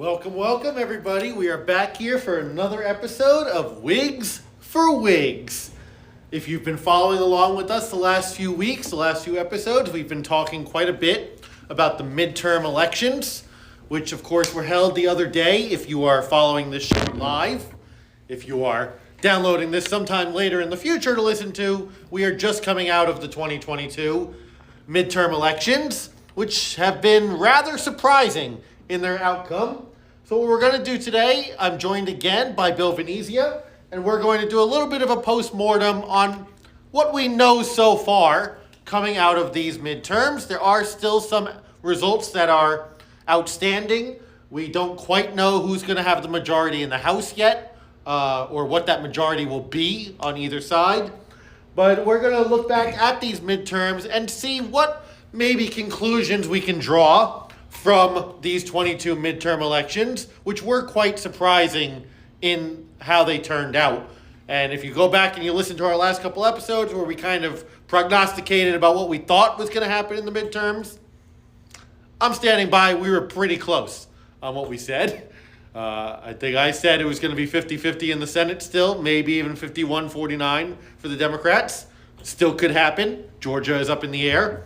Welcome, welcome, everybody. We are back here for another episode of Wigs for Wigs. If you've been following along with us the last few weeks, the last few episodes, we've been talking quite a bit about the midterm elections, which of course were held the other day. If you are following this show live, if you are downloading this sometime later in the future to listen to, we are just coming out of the 2022 midterm elections, which have been rather surprising in their outcome. So what we're going to do today, I'm joined again by Bill Venezia, and we're going to do a little bit of a post-mortem on what we know so far coming out of these midterms. There are still some results that are outstanding. We don't quite know who's going to have the majority in the House yet, or what that majority will be on either side. But we're going to look back at these midterms and see what maybe conclusions we can draw from these 22 midterm elections, which were quite surprising in how they turned out. And if you go back and you listen to our last couple episodes where we kind of prognosticated about what we thought was going to happen in the midterms, I'm standing by. We were pretty close on what we said. I think I said it was going to be 50-50 in the Senate still, maybe even 51-49 for the Democrats. Still could happen. Georgia is up in the air.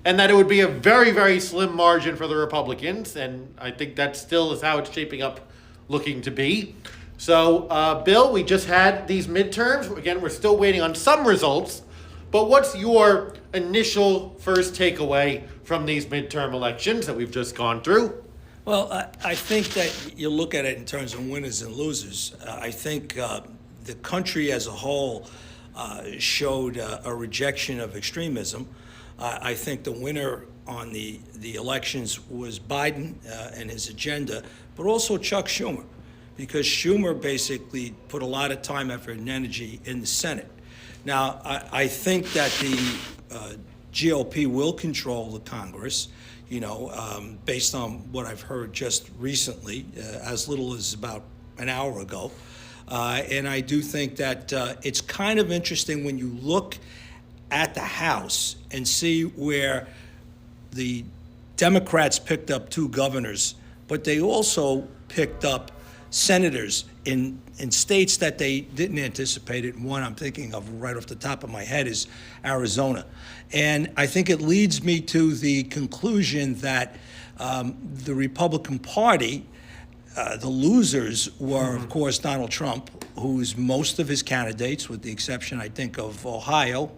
And that it would be a very, very slim margin for the Republicans. And I think that still is how it's shaping up looking to be. So, Bill, we just had these midterms. Again, we're still waiting on some results. But what's your initial first takeaway from these midterm elections that we've just gone through? Well, I think that you look at it in terms of winners and losers. I think the country as a whole showed a rejection of extremism. I think the winner on the elections was Biden and his agenda, but also Chuck Schumer, because Schumer basically put a lot of time, effort, and energy in the Senate. Now, I think that the GOP will control the Congress, based on what I've heard just recently, as little as about an hour ago. And I do think that it's kind of interesting when you look at the House and see where the Democrats picked up 2 governors, but they also picked up senators in states that they didn't anticipate it. One I'm thinking of right off the top of my head is Arizona. And I think it leads me to the conclusion that the Republican Party, the losers were, of course, Donald Trump, who's most of his candidates, with the exception, I think, of Ohio,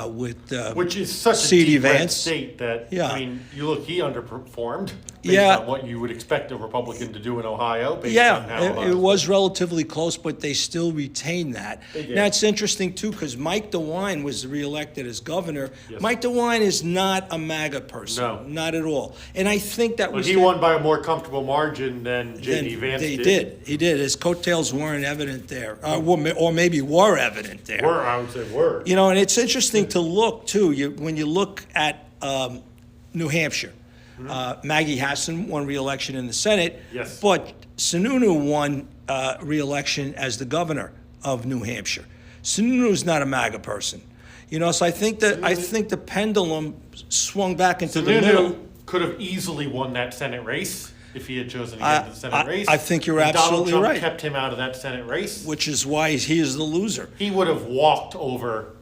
with which is such C.D. a deep red Vance. state that, Yeah. I mean, you look, he underperformed based on what you would expect a Republican to do in Ohio. Based on how It was relatively close, but they still retained that. They did. Now, it's interesting, too, because Mike DeWine was reelected as governor. Yes. Mike DeWine is not a MAGA person. No. Not at all. And I think that But was... he won by a more comfortable margin than J.D. Vance did. He did. His coattails weren't evident there, or maybe were evident there. I would say were. And it's interesting to look, too, when you look at New Hampshire. Maggie Hassan won re-election in the Senate, Yes. but Sununu won re-election as the governor of New Hampshire. Sununu's not a MAGA person. So I think the pendulum swung back into the middle. Sununu could have easily won that Senate race if he had chosen to get the Senate race. I think you're And absolutely Donald Trump right. kept him out of that Senate race. Which is why he is the loser. He would have walked over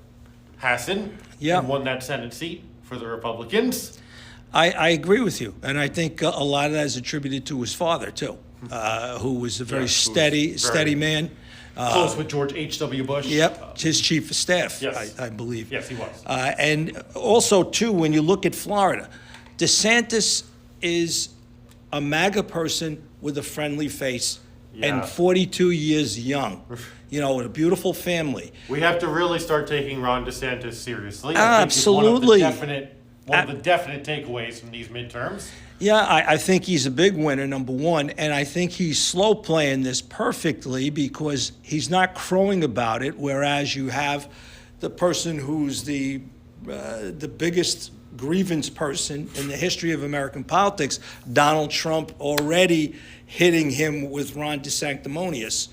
Hassan Yeah. and won that Senate seat for the Republicans. I agree with you, and I think a lot of that is attributed to his father too, who was a very steady man. Close with George H.W. Bush. Yep, his chief of staff, Yes. I believe. Yes, he was. And also too, when you look at Florida, DeSantis is a MAGA person with a friendly face and 42 years young. With a beautiful family. We have to really start taking Ron DeSantis seriously. Absolutely. I think one of the definite takeaways from these midterms. Yeah, I think he's a big winner, number one, and I think he's slow playing this perfectly because he's not crowing about it, whereas you have the person who's the biggest grievance person in the history of American politics, Donald Trump, already hitting him with Ron DeSanctimonious,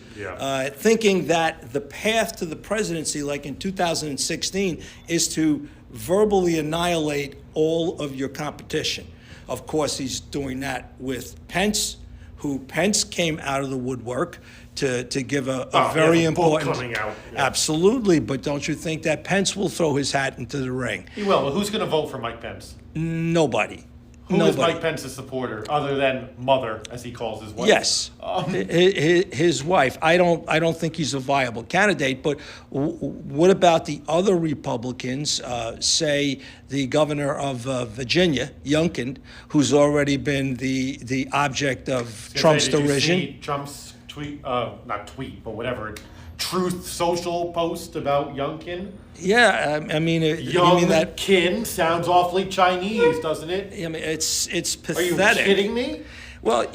thinking that the path to the presidency, like in 2016, is to verbally annihilate all of your competition. Of course, he's doing that with Pence, who Pence came out of the woodwork to give a Oh, very he has a book important. coming out. Yeah. Absolutely, but don't you think that Pence will throw his hat into the ring? He will. But who's going to vote for Mike Pence? Nobody. Who is Mike Pence's supporter, other than Mother, as he calls his wife? Yes, his wife. I don't think he's a viable candidate. But what about the other Republicans? Say the governor of Virginia, Youngkin, who's already been the object of Trump's derision. Did you see Trump's tweet? Not tweet, but whatever. Truth Social post about Youngkin. Yeah, I mean, you mean that? Youngkin sounds awfully Chinese, doesn't it? I mean, it's pathetic. Are you kidding me? Well,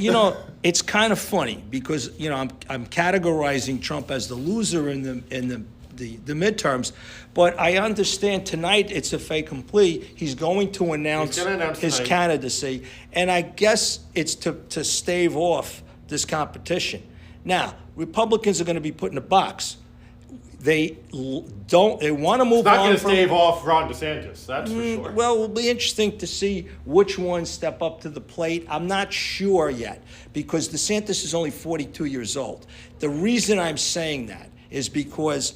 it's kind of funny because I'm categorizing Trump as the loser in the midterms, but I understand tonight it's a fait accompli. He's going to announce his tonight. candidacy, and I guess it's to stave off this competition. Now, Republicans are going to be put in a box. They want to move on. It's not going to stave off Ron DeSantis, that's for sure. Well, it'll be interesting to see which ones step up to the plate. I'm not sure yet because DeSantis is only 42 years old. The reason I'm saying that is because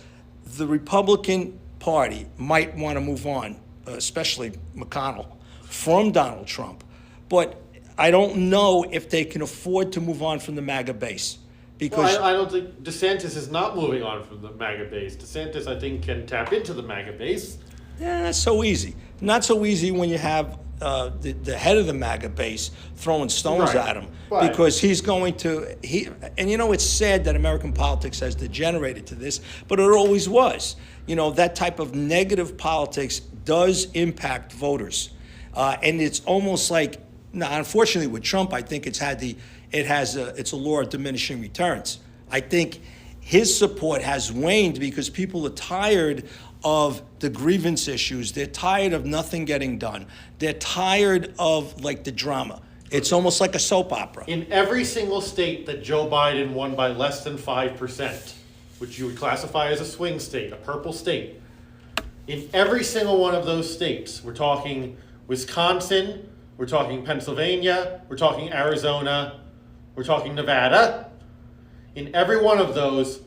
the Republican Party might want to move on, especially McConnell, from Donald Trump. But I don't know if they can afford to move on from the MAGA base. Because I don't think DeSantis is not moving on from the MAGA base. DeSantis, I think, can tap into the MAGA base. that's so easy. Not so easy when you have the head of the MAGA base throwing stones Right. at him Right. because he's going to it's sad that American politics has degenerated to this, but it always was. That type of negative politics does impact voters, and it's almost like unfortunately with Trump, I think it's a law of diminishing returns. I think his support has waned because people are tired of the grievance issues. They're tired of nothing getting done. They're tired of the drama. It's almost like a soap opera. In every single state that Joe Biden won by less than 5%, which you would classify as a swing state, a purple state, in every single one of those states, we're talking Wisconsin, we're talking Pennsylvania, we're talking Arizona, we're talking Nevada. In every one of those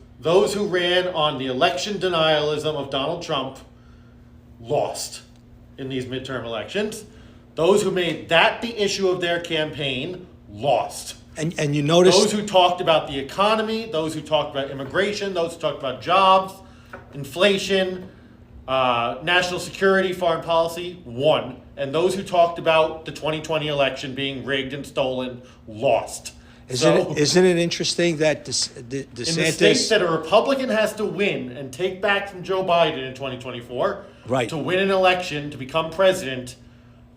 who ran on the election denialism of Donald Trump lost in these midterm elections. Those who made that the issue of their campaign lost. And you notice those who talked about the economy, those who talked about immigration, those who talked about jobs, inflation, national security, foreign policy, won. And those who talked about the 2020 election being rigged and stolen lost. Isn't it interesting that DeSantis... In the states that a Republican has to win and take back from Joe Biden in 2024, right, to win an election, to become president,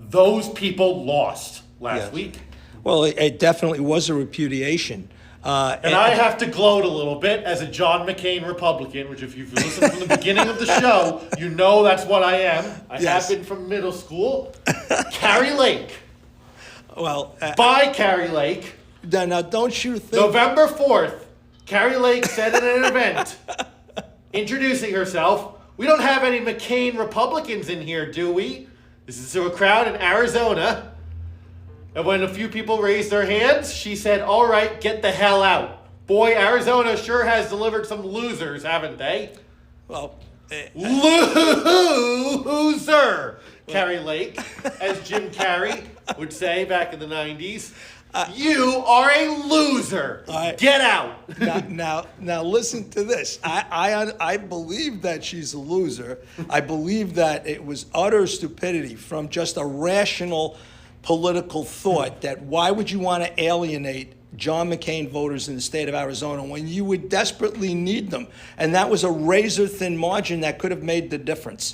those people lost last week. Well, it definitely was a repudiation. And I have to gloat a little bit as a John McCain Republican, which if you've listened from the beginning of the show, you know that's what I am. I have been from middle school. Carrie Lake. Well, by Carrie Lake. Now, don't you think... November 4th, Carrie Lake said at an event, introducing herself, "We don't have any McCain Republicans in here, do we?" This is to a crowd in Arizona. And when a few people raised their hands, she said, "All right, get the hell out." Boy, Arizona sure has delivered some losers, haven't they? Well, loser, Carrie Lake, as Jim Carrey would say back in the 90s. You are a loser. Get out. Now, listen to this. I believe that she's a loser. I believe that it was utter stupidity from just a rational political thought that why would you want to alienate John McCain voters in the state of Arizona when you would desperately need them? And that was a razor-thin margin that could have made the difference.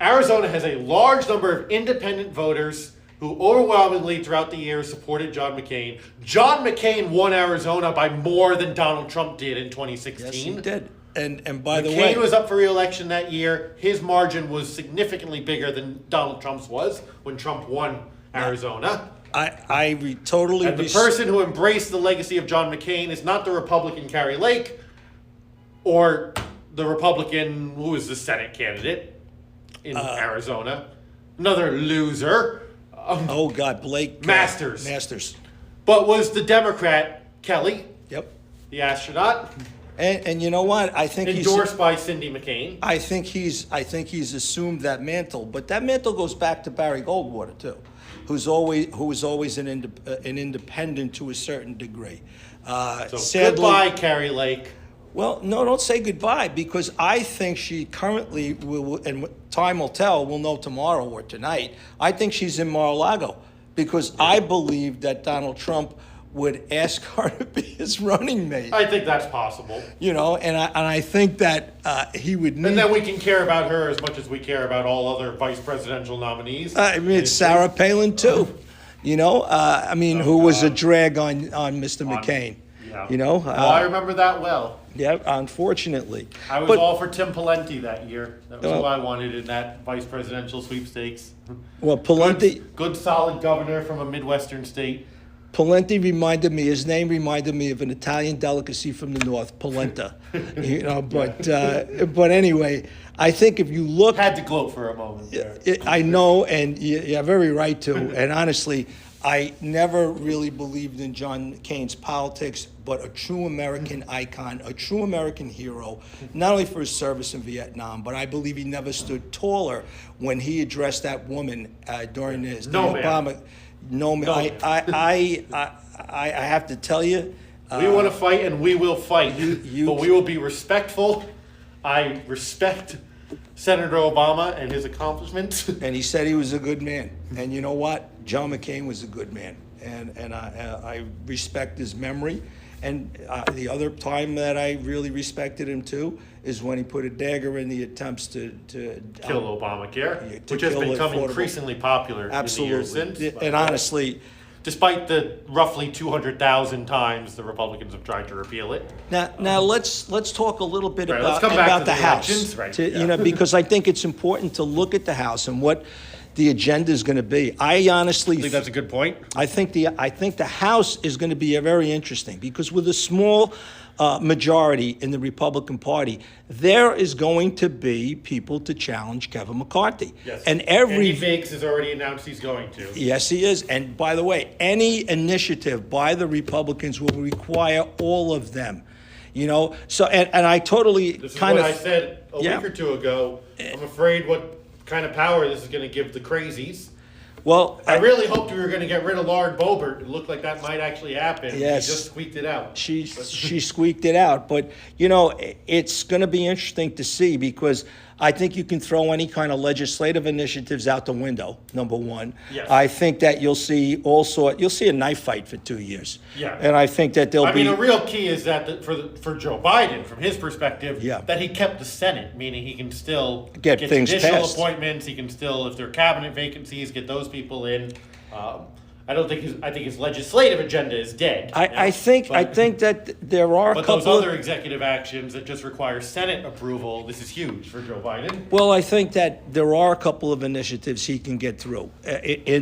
Arizona has a large number of independent voters who overwhelmingly throughout the years supported John McCain. John McCain won Arizona by more than Donald Trump did in 2016. Yes, he did. And by the way, McCain was up for re-election that year. His margin was significantly bigger than Donald Trump's was when Trump won Arizona. I totally... And the person who embraced the legacy of John McCain is not the Republican Carrie Lake or the Republican who is the Senate candidate in Arizona. Another loser. Oh, God, Blake... Masters. but was the Democrat Kelly, Yep. the astronaut, And you know what? I think endorsed by Cindy McCain. I think he's assumed that mantle, but that mantle goes back to Barry Goldwater too, who was always an independent to a certain degree. So Sadly, goodbye, Carrie Lake. well, no, don't say goodbye, because I think she currently will, and time will tell. We'll know tomorrow or tonight. I think she's in Mar-a-Lago because I believe that Donald Trump would ask her to be his running mate. I think that's possible. And I think that he would need. And then we can care about her as much as we care about all other vice presidential nominees. I mean, it's Sarah Palin too. Who was a drag on Mr. McCain. Yeah. I remember that well. Yeah, unfortunately. I was all for Tim Pawlenty that year. That was who I wanted in that vice presidential sweepstakes. Well, Pawlenty. Good solid governor from a Midwestern state. Pawlenty his name reminded me of an Italian delicacy from the north, polenta. But anyway, I think if you look. Had to gloat for a moment there. I know, and you have very right to. And honestly, I never really believed in John McCain's politics, but a true American icon, a true American hero, not only for his service in Vietnam, but I believe he never stood taller when he addressed that woman during the Obama. No, man. I have to tell you. We want to fight, and we will fight, but we will be respectful. I respect Senator Obama and his accomplishments. And he said he was a good man. And you know what? John McCain was a good man. And I respect his memory. And the other time that I really respected him, too, is when he put a dagger in the attempts to kill Obamacare, which has become increasingly popular in the years since. And honestly, despite the roughly 200,000 times the Republicans have tried to repeal it. Now let's talk a little bit about the House, because I think it's important to look at the House and what the agenda is going to be. I honestly think that's a good point. I think the House is going to be very interesting because with a small majority in the Republican Party, there is going to be people to challenge Kevin McCarthy. Yes. And Andy Biggs has already announced he's going to. Yes, he is. And by the way, any initiative by the Republicans will require all of them. So and I totally This is what I said a week or two ago. I'm afraid what kind of power this is going to give the crazies. Well, I really hoped we were going to get rid of Lauren Boebert. It looked like that might actually happen. Yes. She just squeaked it out. She squeaked it out. But, it's going to be interesting to see because I think you can throw any kind of legislative initiatives out the window, number one. Yes. I think that you'll see a knife fight for 2 years. Yeah. And I think that there'll be... a real key is that for Joe Biden, from his perspective, Yeah. that he kept the Senate, meaning he can still Get things judicial passed. appointments. He can still, if there are cabinet vacancies, get those people in. I think his legislative agenda is dead. I think that there are a But couple those other executive actions that just require Senate approval, this is huge for Joe Biden. Well, I think that there are a couple of initiatives he can get through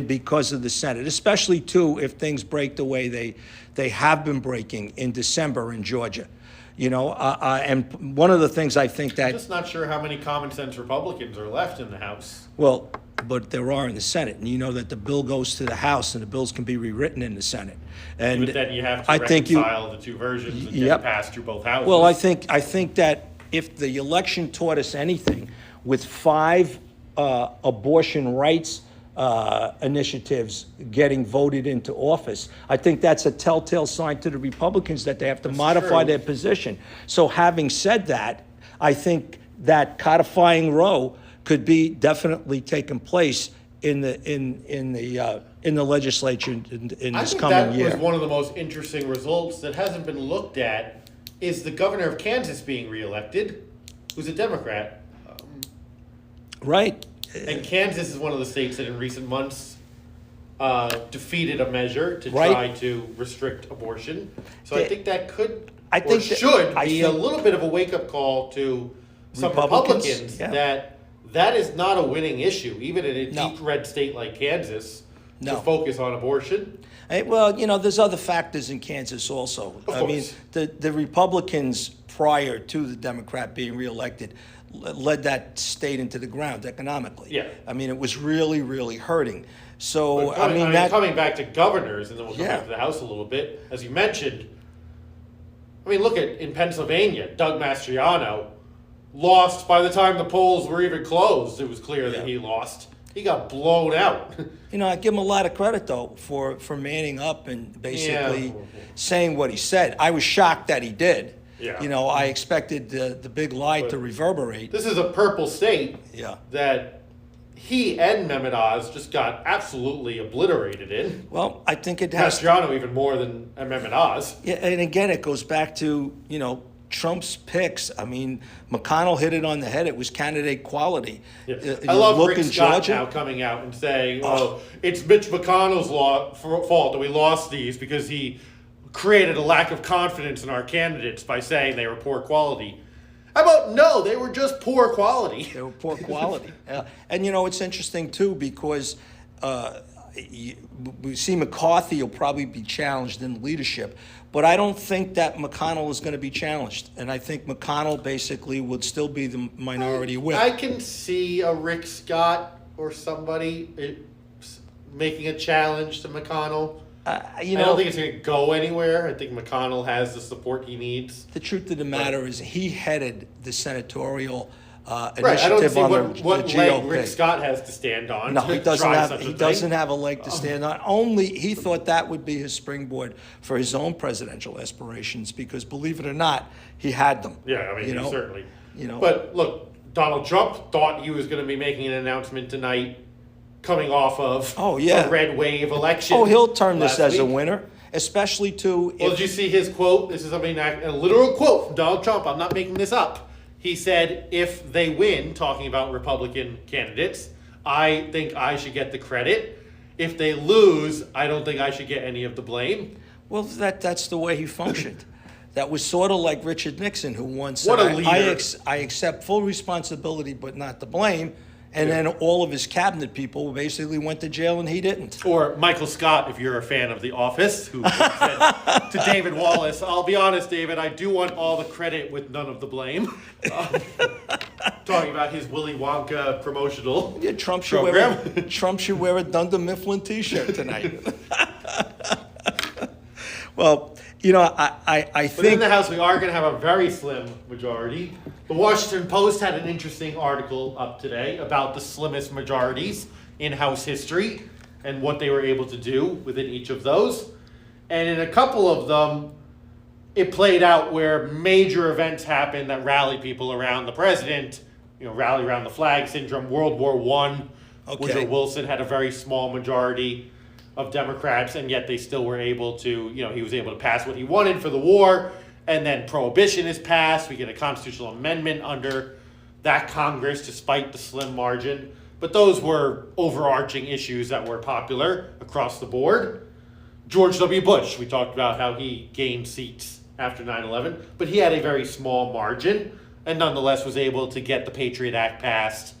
because of the Senate, especially, too, if things break the way they have been breaking in December in Georgia. And one of the things I think that... I'm just not sure how many common sense Republicans are left in the House. Well, but there are in the Senate. And you know that the bill goes to the House and the bills can be rewritten in the Senate. And but then you have to reconcile the two versions and get passed through both houses. Well, I think that if the election taught us anything, with 5 abortion rights initiatives getting voted into office, I think that's a telltale sign to the Republicans that they have to modify their position. So having said that, I think that codifying Roe could be definitely taking place in the legislature in this coming year. That was one of the most interesting results that hasn't been looked at is the governor of Kansas being reelected, who's a Democrat. Right. And Kansas is one of the states that in recent months defeated a measure to try to restrict abortion. So I think that should be a little bit of a wake-up call to some Republicans that is not a winning issue, even in a deep red state like Kansas. No. to focus on abortion. Well, there's other factors in Kansas also. Of mean, course. the Republicans prior to the Democrat being reelected led that state into the ground economically. Yeah. I mean, it was really, really hurting. So, But coming back to governors, and then we'll come Yeah. back to the House a little bit, as you mentioned, look at in Pennsylvania, Doug Mastriano lost by the time the polls were even closed. It was clear that he lost. He got blown out. I give him a lot of credit, though, for manning up and basically saying what he said. I was shocked that he did. Yeah. I expected the big lie to reverberate. This is a purple state Yeah. that he and Mehmet Oz just got absolutely obliterated in. Well, I think it has Mastriano even more than Mehmet Oz. Yeah, and again, it goes back to, Trump's picks. I mean, McConnell hit it on the head. It was candidate quality. Yeah. I love look Rick in Scott Georgia. now coming out and saying, it's Mitch McConnell's fault that we lost these because he created a lack of confidence in our candidates by saying they were poor quality. How about no, they were just poor quality. They were poor quality. And, it's interesting, too, because we see McCarthy will probably be challenged in leadership, but I don't think that McConnell is going to be challenged. And I think McConnell basically would still be the minority whip. I can see a Rick Scott or somebody making a challenge to McConnell. I don't think it's going to go anywhere. I think McConnell has the support he needs. The truth of the matter is he headed the senatorial Right. I don't initiative see on what the leg GOP. Rick Scott has to stand on. No, to he doesn't try have. such a He thing. doesn't have a leg to stand on. Only he thought that would be his springboard for his own presidential aspirations, because believe it or not, he had them. Yeah, he certainly. You know. But look, Donald Trump thought he was going to be making an announcement tonight, coming off of a red wave election. Oh, he'll turn this as a week. winner, especially to. Well, did you see his quote? This is a literal quote from Donald Trump. I'm not making this up. He said, if they win, talking about Republican candidates, I think I should get the credit. If they lose, I don't think I should get any of the blame. Well, that's the way he functioned. That was sort of like Richard Nixon, who once said, What a leader. I accept full responsibility but not the blame. And then all of his cabinet people basically went to jail and he didn't. Or Michael Scott, if you're a fan of The Office, who said to David Wallace, I'll be honest, David, I do want all the credit with none of the blame. Talking about his Willy Wonka promotional Trump should program. Trump should wear a Dunder Mifflin T-shirt tonight. Well, I But in think the House, we are going to have a very slim majority. The Washington Post had an interesting article up today about the slimmest majorities in House history and what they were able to do within each of those. And in a couple of them, it played out where major events happened that rallied people around the president, rally around the flag syndrome. World War I, Woodrow Wilson had a very small majority of Democrats, and yet they still were able to, he was able to pass what he wanted for the war. And then prohibition is passed. We get a constitutional amendment under that Congress despite the slim margin. But those were overarching issues that were popular across the board. George W. Bush, we talked about how he gained seats after 9/11, but he had a very small margin and nonetheless was able to get the Patriot Act passed,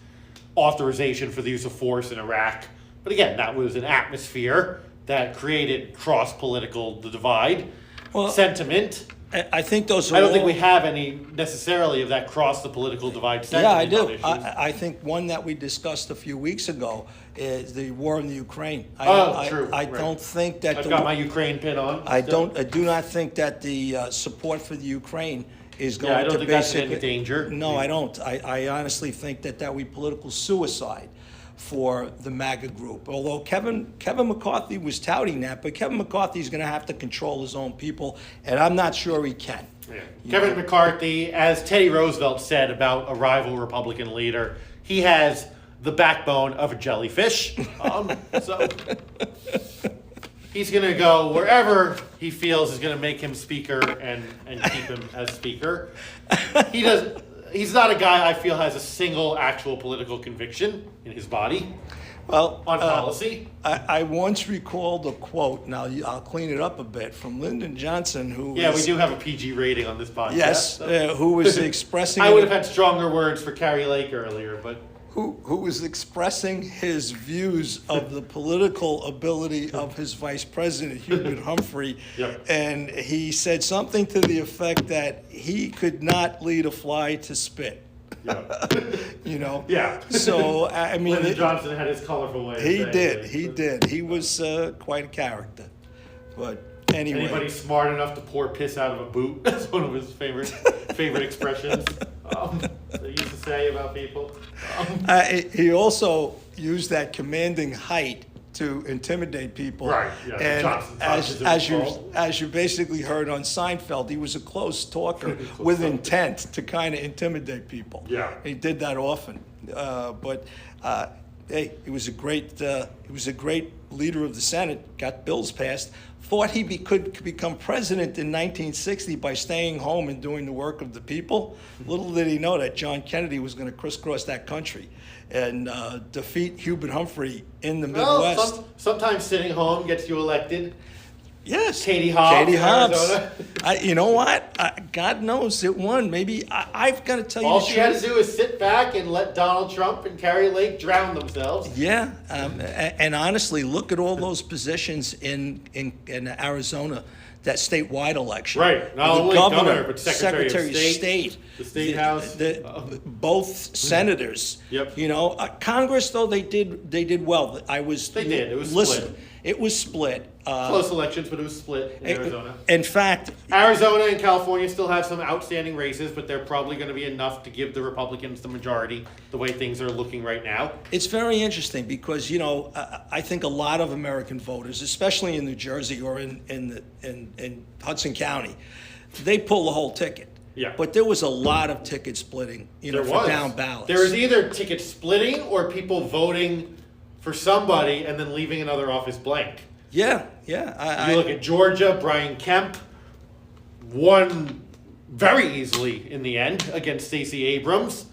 authorization for the use of force in Iraq. But again, that was an atmosphere that created cross-political divide, sentiment. I think those are I don't think we have any necessarily of that cross the political divide sentiment. Yeah, I do. on issues. I think one that we discussed a few weeks ago is the war in the Ukraine. True. I right. don't think that I've got my Ukraine pin on. I do not think that the support for the Ukraine is going I don't to think that's basically in danger. No, I don't. I honestly think that would be political suicide for the MAGA group. Although Kevin McCarthy was touting that, but Kevin McCarthy is going to have to control his own people, and I'm not sure he can. Yeah. Kevin McCarthy, as Teddy Roosevelt said about a rival Republican leader, he has the backbone of a jellyfish. So he's going to go wherever he feels is going to make him speaker and keep him as speaker. He's not a guy I feel has a single actual political conviction in his body on policy. I once recalled a quote, now I'll clean it up a bit, from Lyndon Johnson, who we do have a PG rating on this podcast. Yes, who was expressing... I would have had stronger words for Carrie Lake earlier, but... Who who was expressing his views of the political ability of his vice president, Hubert Humphrey. Yep. And he said something to the effect that he could not lead a fly to spit. Yeah. You know? Yeah. So, I mean. Lyndon Johnson had his colorful way of He saying did. it. He did. He was quite a character. But anyway. Anybody smart enough to pour piss out of a boot? That's one of his favorite expressions. They used to say about people. He also used that commanding height to intimidate people. Right, yeah, the And Johnson touch is involved. as you basically heard on Seinfeld, he was a close talker with intent to kind of intimidate people. Yeah. He did that often. Hey, he was a great leader of the Senate. Got bills passed. Thought he could become president in 1960 by staying home and doing the work of the people. Little did he know that John Kennedy was going to crisscross that country and defeat Hubert Humphrey in the Midwest. Well, sometimes sitting home gets you elected. Yes. Katie Hobbs. Katie in Hobbs. Arizona. You know what? God knows it won. Maybe I've got to tell you All the she truth. had to do was sit back and let Donald Trump and Carrie Lake drown themselves. Yeah, and honestly, look at all those positions in Arizona, that statewide election. Right, not The only governor, but Secretary of State, the State House. Both senators. Yep. You know, Congress though they did well. They did. It was listen, split. It was split. Close elections, but it was split in Arizona. In fact, Arizona and California still have some outstanding races, but they're probably going to be enough to give the Republicans the majority the way things are looking right now. it's very interesting because, you know, I think a lot of American voters, especially in New Jersey or in Hudson County, they pull the whole ticket. Yeah. But there was a lot of ticket splitting, There for was. down ballots. There was either ticket splitting or people voting for somebody and then leaving another office blank. Yeah. You look at Georgia, Brian Kemp won very easily in the end against Stacey Abrams,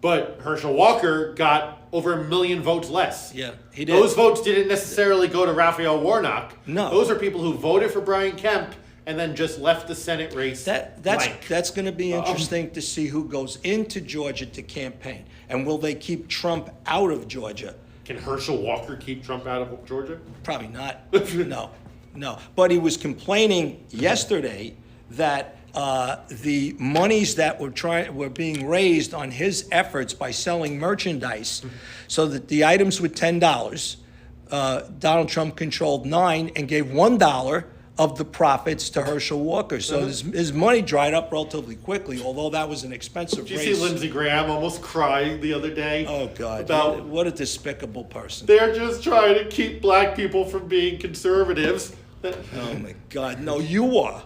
but Herschel Walker got over 1 million votes less. Yeah, he did. Those votes didn't necessarily go to Raphael Warnock. No. Those are people who voted for Brian Kemp and then just left the Senate race blank. That's going to be interesting to see who goes into Georgia to campaign, and will they keep Trump out of Georgia? Can Herschel Walker keep Trump out of Georgia? Probably not. No. But he was complaining yesterday that the monies that were being raised on his efforts by selling merchandise, so that the items were $10. Donald Trump controlled $9 and gave $1 of the profits to Herschel Walker. So his money dried up relatively quickly, although that was an expensive Did you race. see Lindsey Graham almost crying the other day? Oh, God. About What a despicable person. they're just trying to keep black people from being conservatives. Oh, my God. No, you are.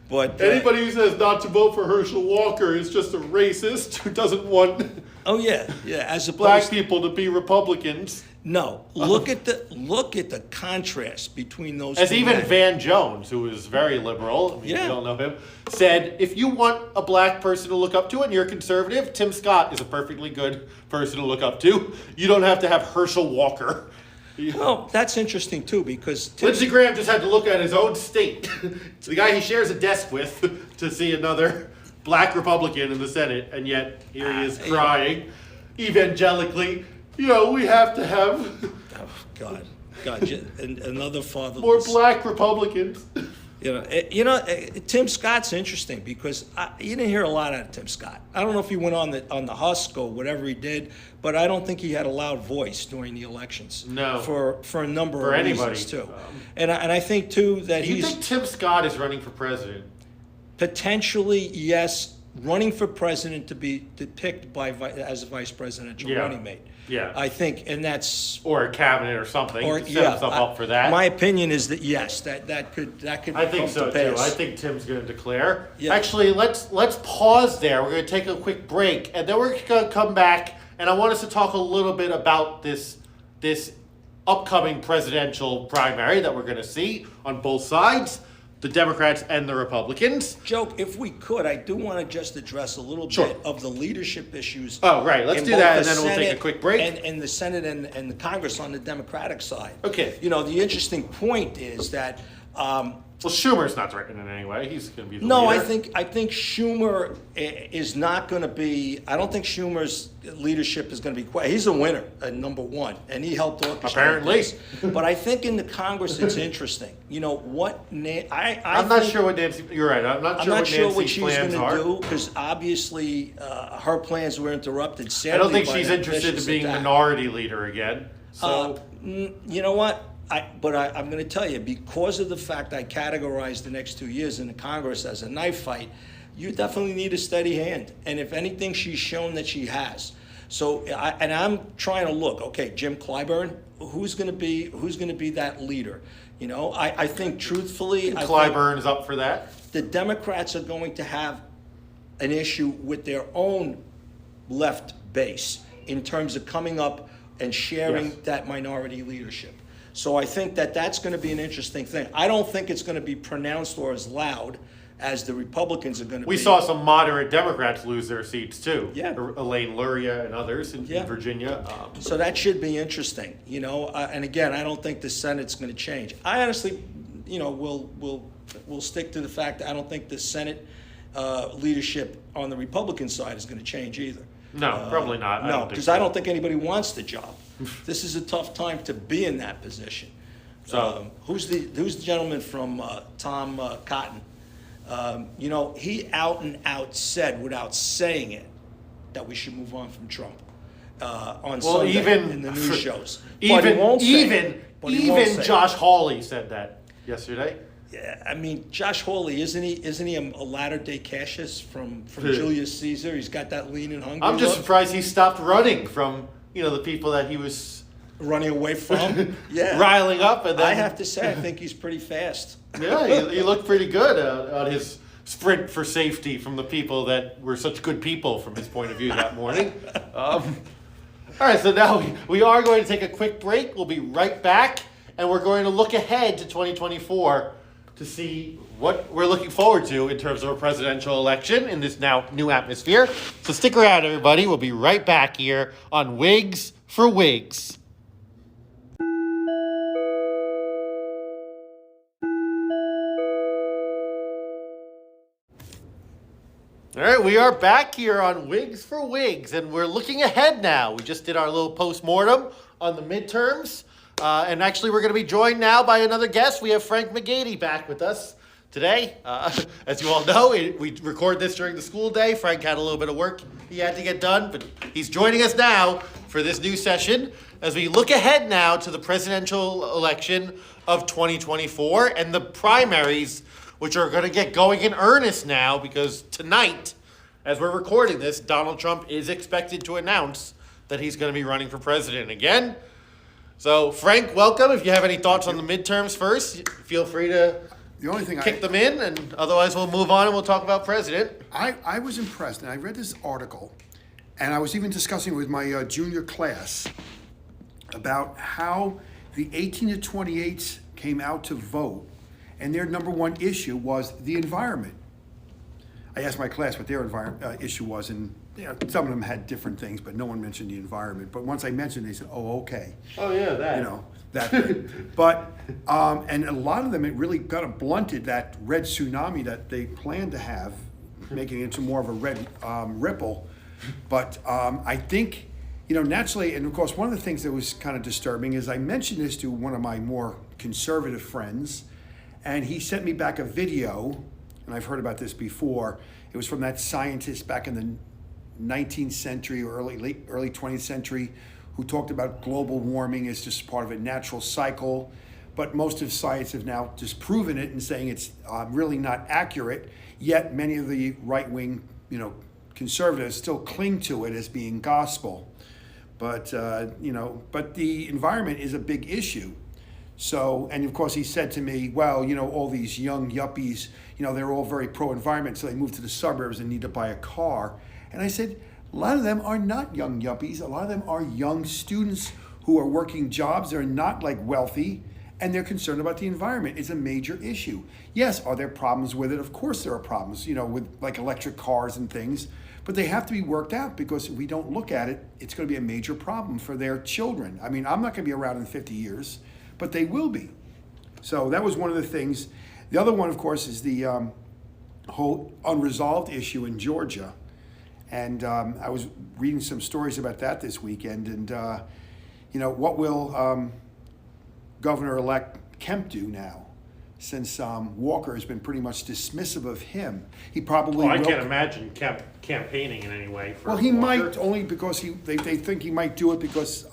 But Anybody who says not to vote for Herschel Walker is just a racist who doesn't want oh, yeah. As black opposed people to be Republicans. No, look at the contrast between those As two even men. Van Jones, who is very liberal, I mean, Yeah. you don't know him, said, if you want a black person to look up to and you're conservative, Tim Scott is a perfectly good person to look up to. You don't have to have Herschel Walker. Well, that's interesting too, because Lindsey Graham just had to look at his own state, the guy he shares a desk with, to see another black Republican in the Senate, and yet here he is crying evangelically. You know, we have to have God, another fatherless. more black Republicans. Tim Scott's interesting because you didn't hear a lot out of Tim Scott. I don't know if he went on the husk or whatever he did, but I don't think he had a loud voice during the elections. No. For a number For of anybody. reasons too, and I think too that Do you he's think Tim Scott is running for president? potentially, yes, running for president to be picked as a vice presidential Yeah. running mate. Yeah. I think, and that's. Or a cabinet or something Or to set yeah, himself up for that? My opinion is that yes, that could I think come so to too. pass. I think Tim's going to declare. Yeah. Actually, let's pause there. We're going to take a quick break, and then we're going to come back. And I want us to talk a little bit about this upcoming presidential primary that we're going to see on both sides, the Democrats and the Republicans. Joe, if we could, I do want to just address a little Sure. bit of the leadership issues. Oh, right. Let's in do both that, the and then we'll take a Senate quick break. And the Senate and the Congress on the Democratic side. Okay. You know, the interesting point is that Well, Schumer's not threatening in any way. He's going to be the No, leader. I think Schumer is not going to be. I don't think Schumer's leadership is going to be quiet. He's a winner at number one, and he helped orchestrate Apparently. this. But I think in the Congress, it's interesting. You know what? I'm not sure what Nancy. You're right. I'm not sure what she's Nancy's plans going are. to do, because obviously her plans were interrupted. Sadly, I don't think by she's that interested in vicious being attack. minority leader again. So You know what? I'm going to tell you, because of the fact I categorized the next 2 years in the Congress as a knife fight, you definitely need a steady hand. And if anything, she's shown that she has. So, I'm trying to look. Okay, Jim Clyburn, who's going to be that leader? You know, I think truthfully, Clyburn is up for that. the Democrats are going to have an issue with their own left base in terms of coming up and sharing Yes. that minority leadership. So I think that that's going to be an interesting thing. I don't think it's going to be pronounced or as loud as the Republicans are going to be. We saw some moderate Democrats lose their seats too. Yeah. Elaine Luria and others in Virginia. So that should be interesting, you know. And again, I don't think the Senate's going to change. I honestly, you know, will stick to the fact that I don't think the Senate leadership on the Republican side is going to change either. No, probably not. No, because I don't think anybody wants the job. This is a tough time to be in that position. So who's the gentleman from Tom Cotton? You know, he out and out said, without saying it, that we should move on from Trump on Sunday in the news shows. But he won't say it. Even Josh Hawley said that yesterday. Yeah, I mean, Josh Hawley, isn't he a latter-day Cassius from Julius Caesar? He's got that lean and hungry I'm just look. surprised he stopped running from the people that he was Running away from. Yeah. riling up. And then, I have to say, I think he's pretty fast. Yeah, he looked pretty good on his sprint for safety from the people that were such good people from his point of view that morning. All right, so now we are going to take a quick break. We'll be right back, and we're going to look ahead to 2024 to see what we're looking forward to in terms of a presidential election in this now new atmosphere. So stick around, everybody. We'll be right back here on Wigs for Wigs. All right, we are back here on Wigs for Wigs, and we're looking ahead now. We just did our little post-mortem on the midterms, and actually we're going to be joined now by another guest. We have Frank McGady back with us today. As you all know, we record this during the school day. Frank had a little bit of work he had to get done, but he's joining us now for this new session as we look ahead now to the presidential election of 2024 and the primaries, which are going to get going in earnest now, because tonight, as we're recording this, Donald Trump is expected to announce that he's going to be running for president again. So, Frank, welcome. If you have any thoughts on the midterms first, feel free to kick them in, and otherwise we'll move on and we'll talk about president. I was impressed, and I read this article, and I was even discussing it with my junior class about how the 18 to 28s came out to vote, and their number one issue was the environment. I asked my class what their issue was, and some of them had different things, but no one mentioned the environment. But once I mentioned it, they said, "Oh, okay." Oh yeah, that. That thing. But and a lot of them, it really kind of blunted that red tsunami that they planned to have, making it into more of a red ripple. But I think, naturally, and of course, one of the things that was kind of disturbing is I mentioned this to one of my more conservative friends, and he sent me back a video, and I've heard about this before. It was from that scientist back in the 19th century or early 20th century who talked about global warming as just part of a natural cycle. But most of science have now disproven it and saying it's really not accurate. Yet many of the right-wing, conservatives still cling to it as being gospel. But but the environment is a big issue. So, and of course he said to me, well, all these young yuppies, they're all very pro-environment, so they move to the suburbs and need to buy a car. And I said, a lot of them are not young yuppies. A lot of them are young students who are working jobs. They're not wealthy, and they're concerned about the environment. It's a major issue. Yes, are there problems with it? Of course there are problems, with electric cars and things, but they have to be worked out, because if we don't look at it, it's going to be a major problem for their children. I mean, I'm not going to be around in 50 years, but they will be. So that was one of the things. The other one, of course, is the whole unresolved issue in Georgia. And I was reading some stories about that this weekend. And, what will Governor-elect Kemp do now? Since Walker has been pretty much dismissive of him, he probably Well, I will. can't imagine campaigning in any way for Well, he Walker. might, only because they think he might do it because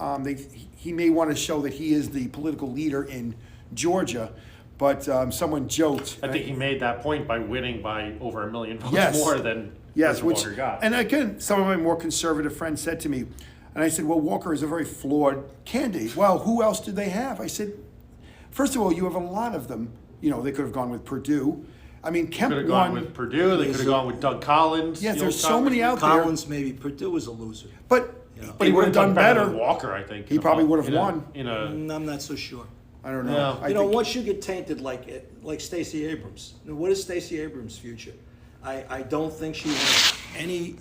he may want to show that he is the political leader in Georgia. But someone joked. I think he made that point by winning by over 1 million votes Yes. more than Yes, President Walker got. and again, some of my more conservative friends said to me, and I said, well, Walker is a very flawed candidate. Well, who else did they have? I said, first of all, you have a lot of them. They could have gone with Purdue. I mean, Kemp Could have won. gone with Purdue. They could have gone with Doug Collins. Yes, the there's old so many out there. Collins, maybe Purdue was a loser. But But he would have done better. than Walker, I think. He probably would have won. I'm not so sure. I don't know. No. I think, Once you get tainted like Stacey Abrams, what is Stacey Abrams' future? I don't think she has any.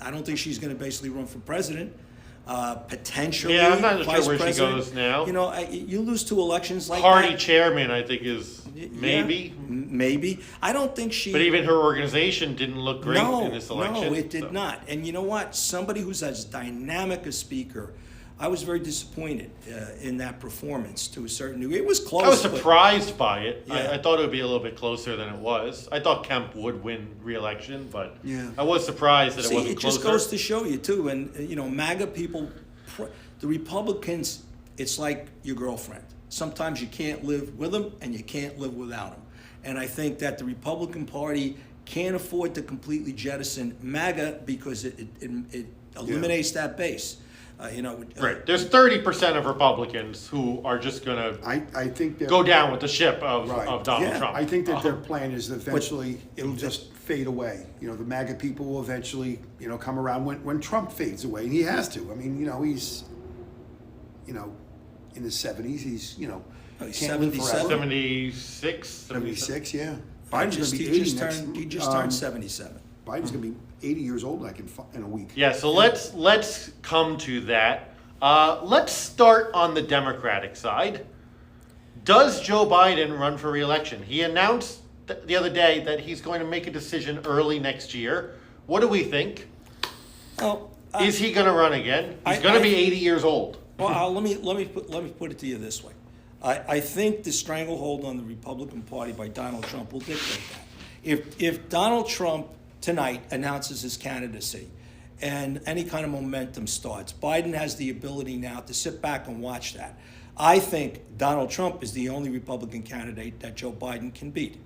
I don't think she's going to basically run for president. Potentially, Yeah, I'm not sure vice where she president. goes now. You lose 2 elections like Party that. chairman, I think, is maybe. Yeah, maybe. I don't think she. But even her organization didn't look great in this election. No, it did so. not. And you know what? Somebody who's as dynamic a speaker, I was very disappointed in that performance to a certain degree. It was close. I was but- surprised by it. Yeah. I thought it would be a little bit closer than it was. I thought Kemp would win re-election, but Yeah. I was surprised that See, it wasn't it closer. just goes to show you too, and MAGA people, the Republicans, it's like your girlfriend. Sometimes you can't live with them, and you can't live without them. And I think that the Republican Party can't afford to completely jettison MAGA because it eliminates that base. Right. There's 30% of Republicans who are just going to I think that go down with the ship of Right. Donald Yeah. Trump. I think that their plan is that eventually it'll just fade away. The MAGA people will eventually, come around when Trump fades away, and he has to. I mean, he's, in his 70s. He's, he's can't live 77. forever. 76? 76, yeah. He Biden's going to be 80 next. he just turned 77. Biden's going to be 80 years old like in a week. Yeah, so let's come to that. Let's start on the Democratic side. Does Joe Biden run for re-election? He announced the other day that he's going to make a decision early next year. What do we think? Oh, Is he going to run again? He's I- going to I- be 80 years old. Well, let me put it to you this way. I think the stranglehold on the Republican Party by Donald Trump will dictate that. If Donald Trump tonight announces his candidacy and any kind of momentum starts, Biden has the ability now to sit back and watch that. I think Donald Trump is the only Republican candidate that Joe Biden can beat.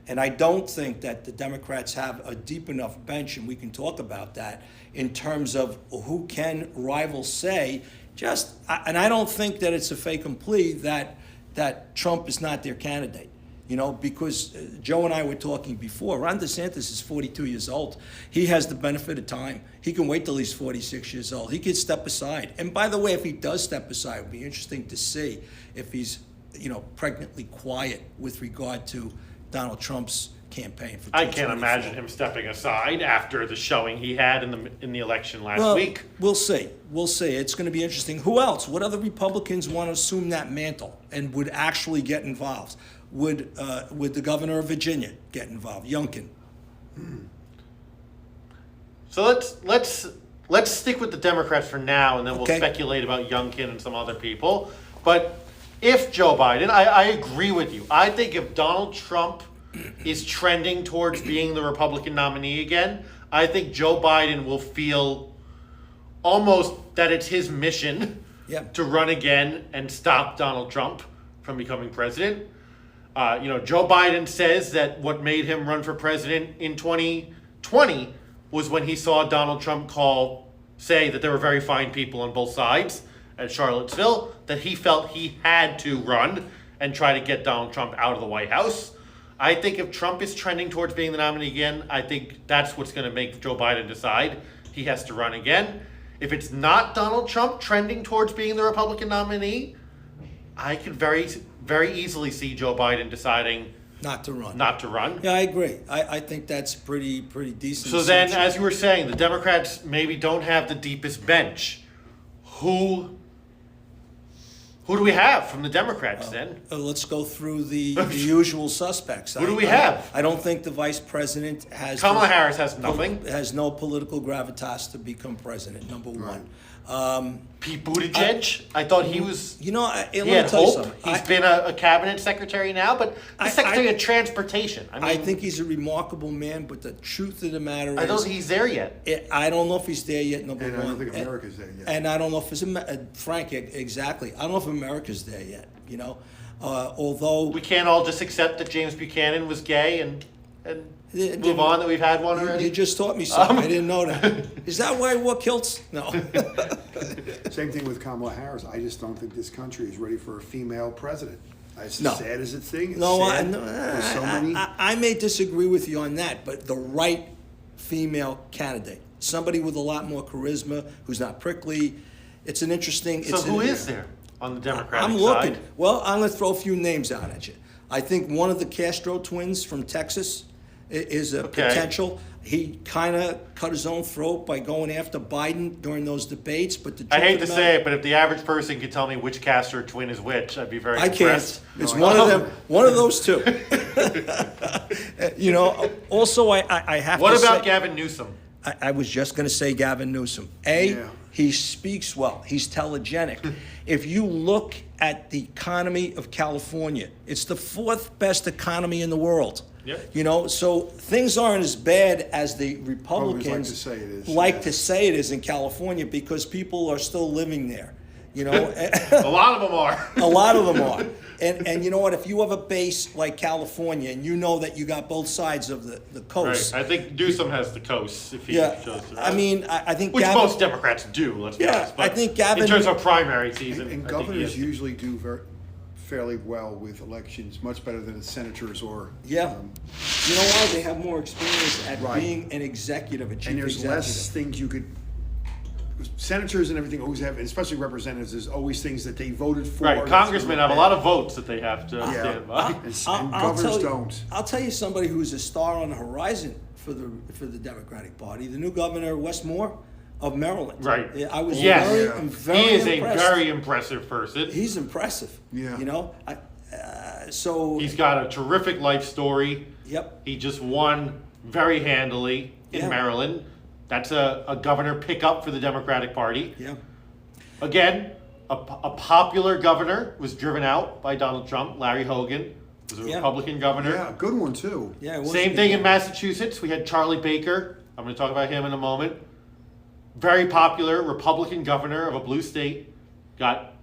And I don't think that the Democrats have a deep enough bench, and we can talk about that, in terms of who can rivals say. And I don't think that it's a fait accompli that Trump is not their candidate. Because Joe and I were talking before. Ron DeSantis is 42 years old. He has the benefit of time. He can wait till he's 46 years old. He could step aside. And by the way, if he does step aside, it would be interesting to see if he's, pregnantly quiet with regard to Donald Trump's campaign for 2024. I can't imagine him stepping aside after the showing he had in the election last week. We'll see. We'll see. It's going to be interesting. Who else? What other Republicans want to assume that mantle and would actually get involved? Would the governor of Virginia get involved? Youngkin. So let's stick with the Democrats for now, and then we'll Okay. speculate about Youngkin and some other people. But if Joe Biden, I agree with you. I think if Donald Trump is trending towards being the Republican nominee again, I think Joe Biden will feel almost that it's his mission Yeah. to run again and stop Donald Trump from becoming president. Joe Biden says that what made him run for president in 2020 was when he saw Donald Trump say that there were very fine people on both sides at Charlottesville, that he felt he had to run and try to get Donald Trump out of the White House. I think if Trump is trending towards being the nominee again, I think that's what's going to make Joe Biden decide he has to run again. If it's not Donald Trump trending towards being the Republican nominee, I could very, very easily see Joe Biden deciding Not to run. not to run. Yeah, I agree. I think that's pretty decent. So then, assumption. as you were saying, the Democrats maybe don't have the deepest bench. Who Who do we have from the Democrats then? Let's go through the usual suspects. Who do we have? I don't think the vice president has. Kamala Harris has nothing. Has no political gravitas to become president. Number one. Pete Buttigieg, I thought he was. You know, let He me had tell you hope. something. He's been a cabinet secretary now, but the Secretary of Transportation. I mean, I think he's a remarkable man, but the truth of the matter is, I don't think he's there yet. I don't know if he's there yet. Number And one, I don't think America's there yet. and I don't know if it's Frank. Exactly, I don't know if America's there yet. You know, although We can't all just accept that James Buchanan was gay and move on that we've had one you already. just taught me something. I didn't know that. Is that why I wore kilts? No. Same thing with Kamala Harris. I just don't think this country is ready for a female president. As No. sad as it's thing. It's No, sad. There's so many. I may disagree with you on that, but the right female candidate, somebody with a lot more charisma, who's not prickly. It's an interesting. So who is there on the Democratic I'm looking. side? Well, I'm going to throw a few names out at you. I think one of the Castro twins from Texas is a Okay. potential. He kind of cut his own throat by going after Biden during those debates. But the I hate truth to of the say matter- it, but if the average person could tell me which Castro twin is which, I'd be very I can't. impressed. It's No, one of them. One of those two. You know. Also, I have What to about say, Gavin Newsom? I was just going to say Gavin Newsom. Yeah. He speaks well. He's telegenic. If you look at the economy of California, it's the fourth best economy in the world. Yep. You know, so things aren't as bad as the Republicans like to say it is. like Yeah. to say it is in California because people are still living there. You know, A lot of them are. a lot of them are. And you know what? If you have a base like California and you know that you got both sides of the Right. coast. I think Newsom has the coast if he Yeah, chose to. I mean, I think Which Gavin, most Democrats do, let's be Yeah, honest. But I think Gavin- in terms of primary season, And I think he governors is. usually do fairly well with elections, much better than senators or. Yeah. You know why? They have more experience at Right. being an executive, a chief And there's executive. less things you could. Senators and everything always have, and especially representatives. There's always things that they voted for. Right, that's congressmen really have a lot of votes that they have to Yeah. stand by. And governors don't. I'll tell you somebody who's a star on the horizon for the Democratic Party, the new governor Westmore of Maryland. Right. Yeah, I was Yes. very, Yeah. I'm very He is impressed. a very impressive person. He's impressive. Yeah. You know, so. He's got a terrific life story. Yep. He just won very handily in Yeah. Maryland. That's a governor pickup for the Democratic Party. Yeah. Again, a popular governor was driven out by Donald Trump. Larry Hogan was a Yeah. Republican governor. Yeah, good one too. Yeah. it wasn't Same good. thing in Massachusetts. We had Charlie Baker. I'm going to talk about him in a moment. Very popular Republican governor of a blue state. Got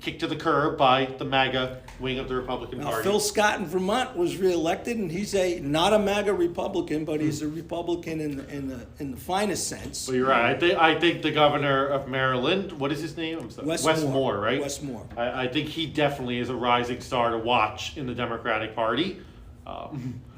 kicked to the curb by the MAGA wing of the Republican Now, Party. Phil Scott in Vermont was reelected, and he's not a MAGA Republican, but he's a Republican in the finest sense. But you're right. I think the governor of Maryland, what is his name? I'm sorry. Westmore, right? Westmore. I think he definitely is a rising star to watch in the Democratic Party.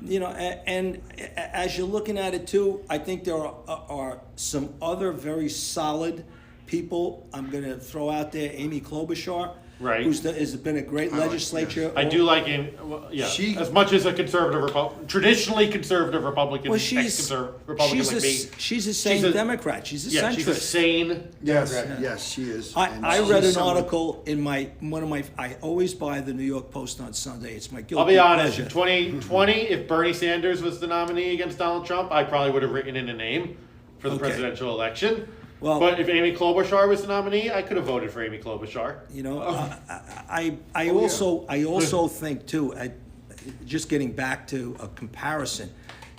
You know, and as you're looking at it too, I think there are some other very solid people. I'm going to throw out there Amy Klobuchar, Right. has been a great I like- legislature. I do like him. Well, yeah, as much as a conservative, traditionally conservative Republican, Well, she's ex-conservative Republican like me. she's a sane Democrat. She's a Yeah, centrist. she's a sane Yes, Democrat. yes, she is. And I she's read an someone- article in I always buy the New York Post on Sunday. It's my guilty I'll be honest. pleasure. In 2020, if Bernie Sanders was the nominee against Donald Trump, I probably would have written in a name for the Okay. presidential election. Well- but if Amy Klobuchar was the nominee, I could have voted for Amy Klobuchar. You know, I also think too. Just getting back to a comparison,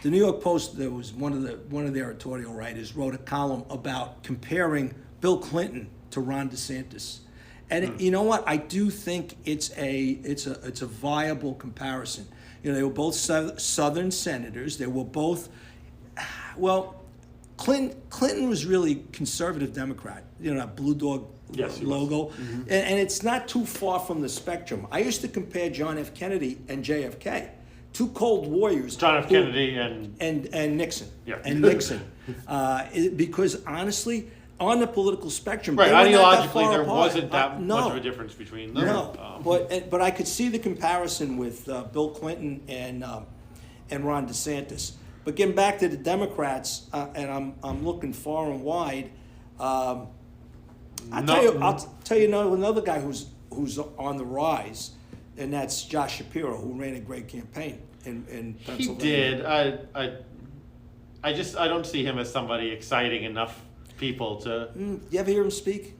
the New York Post, there was one of their editorial writers wrote a column about comparing Bill Clinton to Ron DeSantis, and you know what? I do think it's a viable comparison. You know, they were both Southern senators. They were both, well, Clinton was really conservative Democrat. You know, that blue dog Yes, he was. logo, and it's not too far from the spectrum. I used to compare John F. Kennedy and JFK, two cold warriors. John F. who- Kennedy and Nixon. Yeah. And Nixon, because honestly, on the political spectrum, right, they were not that ideologically, far there apart. wasn't that No. much of a difference between them. No, but I could see the comparison with Bill Clinton and Ron DeSantis. But getting back to the Democrats, and I'm looking far and wide. I'll tell you another guy who's who's on the rise, and that's Josh Shapiro, who ran a great campaign in He Pennsylvania. did. I don't see him as somebody exciting enough people to. You ever hear him speak?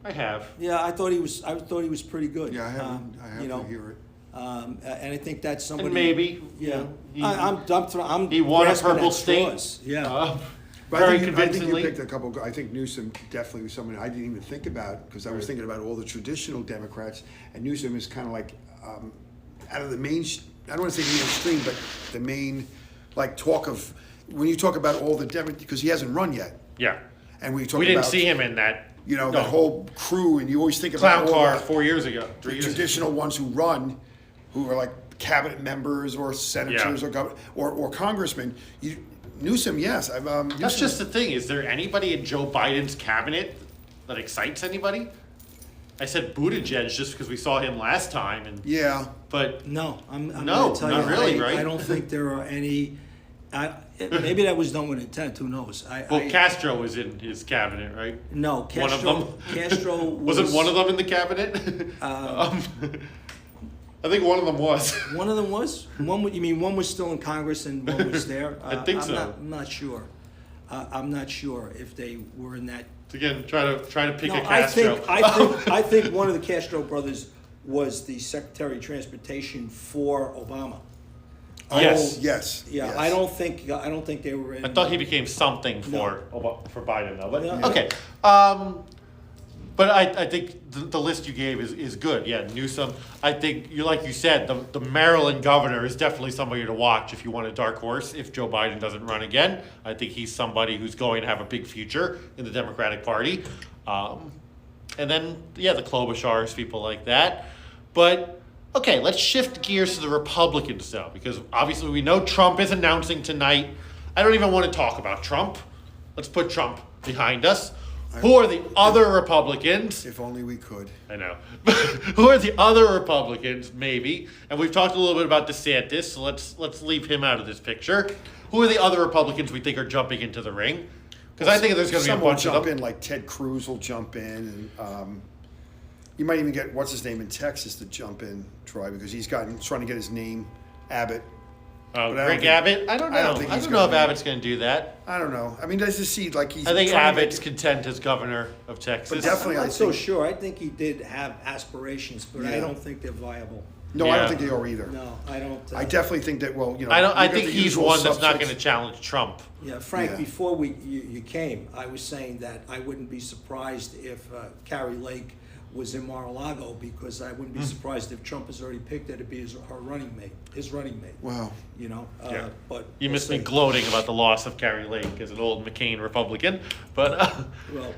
I have. Yeah, I thought he was pretty good. Yeah, I have you know, to hear it. And I think that's somebody. And maybe. Yeah, He, I'm he won a grasping purple at state. straws. Yeah. But Very I think convincingly. you picked a couple. I think Newsom definitely was someone I didn't even think about because I was thinking about all the traditional Democrats, and Newsom is kind of like out of the main. I don't want to say mainstream, but the main like talk of when you talk about all the Democrats because he hasn't run yet, Yeah. and we talk We didn't about see him in that. you know no, that whole crew, and you always think clown about all car the- 4 years ago. the 3 years ago. traditional ones who run, who are like cabinet members or senators Yeah. or or congressmen. Newsom, yes, That's Newsom- just the thing. Is there anybody in Joe Biden's cabinet that excites anybody? I said Buttigieg just because we saw him last time, and yeah. but No, I'm No, gonna tell not you, really, right? I don't think there are any. Maybe that was done with intent. Who knows? Castro was in his cabinet, right? No, One Castro. of them. Castro was, Wasn't one of them in the cabinet? I think one of them was. One of them was. You mean one was still in Congress and one was there? I think so. I'm not sure. I'm not sure if they were in that. Again, try to pick No, a Castro. I think one of the Castro brothers was the Secretary of Transportation for Obama. Yes. Yes. Yeah, yes. I don't think they were in. I thought he became something for Biden though. But Yeah. okay. But I think the list you gave is good. Yeah, Newsom. I think like you said, the Maryland governor is definitely somebody to watch if you want a dark horse. If Joe Biden doesn't run again, I think he's somebody who's going to have a big future in the Democratic Party. And then the Klobuchars, people like that. But okay, let's shift gears to the Republicans though, because obviously we know Trump is announcing tonight. I don't even want to talk about Trump. Let's put Trump behind us. Who are the other Republicans? If only we could. I know. Who are the other Republicans, maybe? And we've talked a little bit about DeSantis, so let's leave him out of this picture. Who are the other Republicans we think are jumping into the ring? Because I think there's going to be a Someone will bunch of jump them. in, like Ted Cruz will jump in, and you might even get what's his name in Texas to jump in, Troy, because he's trying to get his name, Abbott. But I don't Greg think- Abbott? I don't know. I don't think I he's don't know gonna if be- Abbott's going to do that. I don't know. I mean, does just see like he's. I think trying to Abbott's make- content as governor of Texas. But definitely, I'm I not so think. sure. I think he did have aspirations, but I Yeah. don't think they're viable. No, I Yeah. don't think they are either. No, I don't. I definitely think that. Well, you know. I you got think the he's usual one that's not suspects. going to challenge Trump. Yeah, Frank. Yeah. Before you came, I was saying that I wouldn't be surprised if Carrie Lake was in Mar-a-Lago because I wouldn't be Hmm. surprised if Trump has already picked her to be his running mate. Wow. You know. Yeah. But You we'll missed me see. gloating about the loss of Carrie Lake as an old McCain Republican. But Well.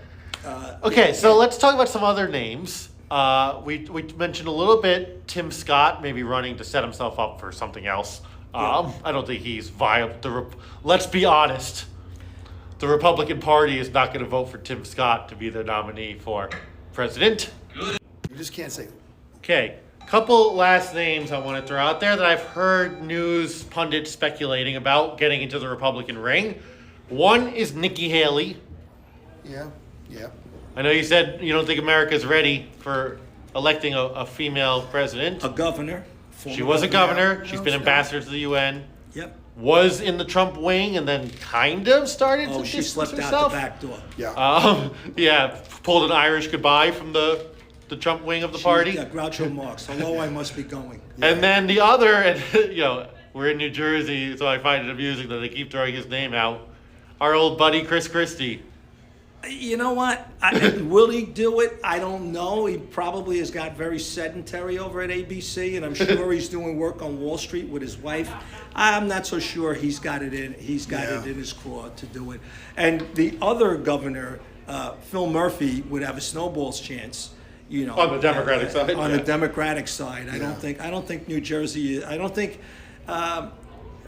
okay, so let's talk about some other names. We mentioned a little bit Tim Scott maybe running to set himself up for something else. I don't think he's viable. Let's be honest. The Republican Party is not going to vote for Tim Scott to be their nominee for president. You just can't say. Okay, couple last names I want to throw out there that I've heard news pundits speculating about getting into the Republican ring. One is Nikki Haley. Yeah. Yeah. I know you said you don't think America's ready for electing a female president. A governor. She was a governor. Yeah, She's no, been she- ambassador to the UN. Yep. Was in the Trump wing and then kind of started Oh, to she distance slept out herself. the back door. Yeah. Yeah, pulled an Irish goodbye from the Trump wing of the party. Yeah, Groucho Marx. Hello, I must be going. And then the other, and we're in New Jersey, so I find it amusing that they keep throwing his name out. Our old buddy Chris Christie. You know what? Will he do it? I don't know. He probably has got very sedentary over at ABC, and I'm sure he's doing work on Wall Street with his wife. I'm not so sure he's got it in. He's got it in his claw to do it. And the other governor, Phil Murphy, would have a snowball's chance. You know, On the Democratic side, On yeah. the Democratic side, I don't think New Jersey. I don't think.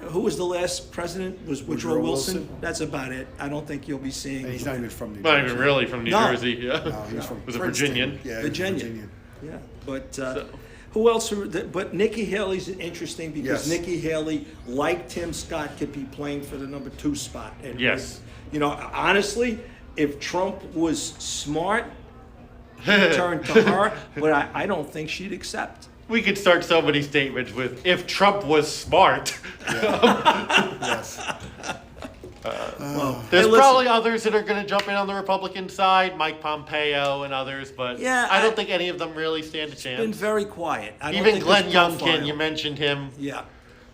Who was the last president? Was Woodrow Woodrow Wilson? Wilson. That's about it. I don't think you'll be seeing. And he's not even from New Not Jersey. even really from New No. Jersey. Yeah. No, he's from Was a Princeton. Virginian. Yeah, he's Virginia. Virginian. Yeah, but who else? But Nikki Haley's interesting because Yes. Nikki Haley, like Tim Scott, could be playing for the number 2 spot. And Yes. you know, honestly, if Trump was smart, turned to her, but I don't think she'd accept. We could start so many statements with, if Trump was smart. Yes. Well, There's hey, listen, probably others that are going to jump in on the Republican side, Mike Pompeo and others, but Yeah, I don't think any of them really stand a been chance. very quiet. I don't Even think Glenn there's Youngkin, profile. you mentioned him. Yeah,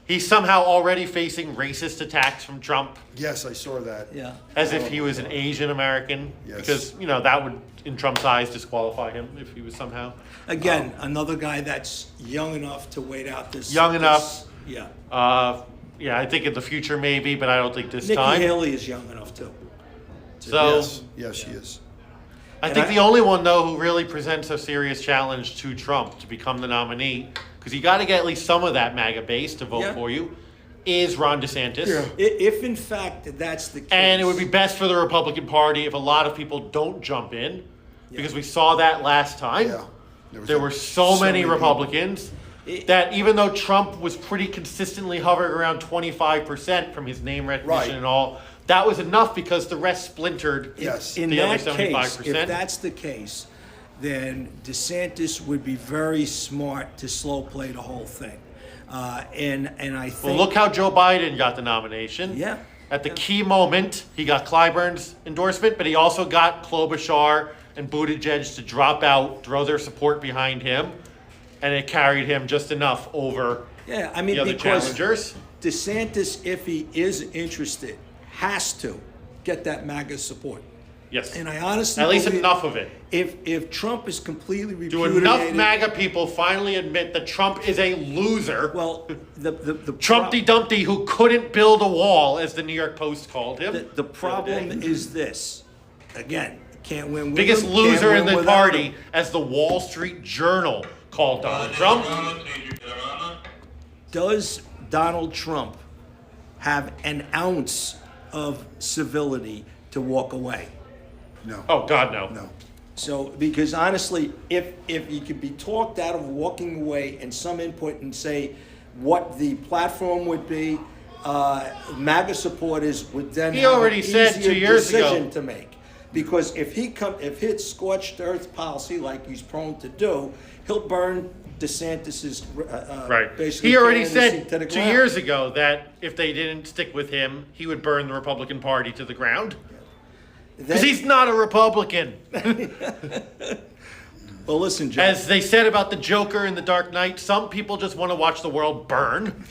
He's somehow already facing racist attacks from Trump, Yes, I saw that. yeah. as if he was an Asian American, Yes. because that would, in Trump's eyes, disqualify him if he was somehow. Again, another guy that's young enough to wait out this. Young enough. Yeah. Yeah, I think in the future maybe, but I don't think this Nikki time. Haley is young enough too. So Yes, she is. I And think I- the only one though who really presents a serious challenge to Trump to become the nominee, because you got to get at least some of that MAGA base to vote Yeah. for you, is Ron DeSantis. Yeah. If in fact that's the case. And it would be best for the Republican Party if a lot of people don't jump in, because we saw that last time. Yeah. There were so many people. Republicans that even though Trump was pretty consistently hovering around 25% from his name recognition Right. and all, that was enough because the rest splintered. Yes. In the other that case, 75%. if that's the case, then DeSantis would be very smart to slow play the whole thing. And I think. Well, look how Joe Biden got the nomination. Yeah. At the key moment, he got Clyburn's endorsement, but he also got Klobuchar and Buttigieg to drop out, throw their support behind him, and it carried him just enough over Yeah, I mean, the other because challengers. DeSantis, if he is interested, has to get that MAGA support. Yes. And I honestly At least believe enough of it. If Trump is completely Do repudiated, enough MAGA people finally admit that Trump is a loser? well, the Trumpty Dumpty who couldn't build a wall, as the New York Post called him. the problem is this. Again, can't win with Biggest him, loser can't in win the without party, him. as the Wall Street Journal called Donald Trump. Does Donald Trump have an ounce of civility to walk away? No. Oh, God, no. No. So, because honestly, if he could be talked out of walking away and some input and say what the platform would be, MAGA supporters would then He have already an said easier 2 years ago. decision to make. Because if it's scorched earth policy like he's prone to do, he'll burn DeSantis's Right. basically He already candidacy said to the 2 ground. years ago that if they didn't stick with him, he would burn the Republican Party to the ground. Because Then- he's not a Republican. well, listen, Joe. As they said about the Joker in The Dark Knight, some people just want to watch the world burn.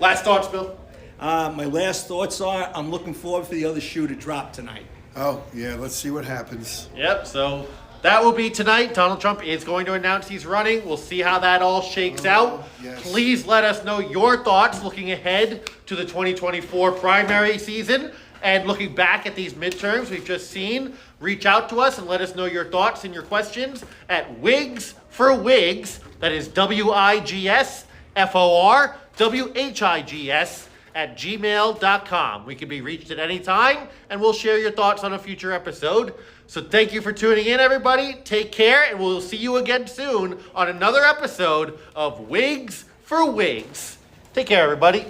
Last thoughts, Bill? My last thoughts are I'm looking forward for the other shoe to drop tonight. Oh, yeah, let's see what happens. Yep, so that will be tonight. Donald Trump is going to announce he's running. We'll see how that all shakes out. yes. Please let us know your thoughts looking ahead to the 2024 primary season and looking back at these midterms we've just seen. Reach out to us and let us know your thoughts and your questions at wigsforwhigs, that is WIGSFORWHIGS @gmail.com. We can be reached at any time, and we'll share your thoughts on a future episode. So thank you for tuning in, everybody. Take care, and we'll see you again soon on another episode of Wigs for Wigs. Take care, everybody.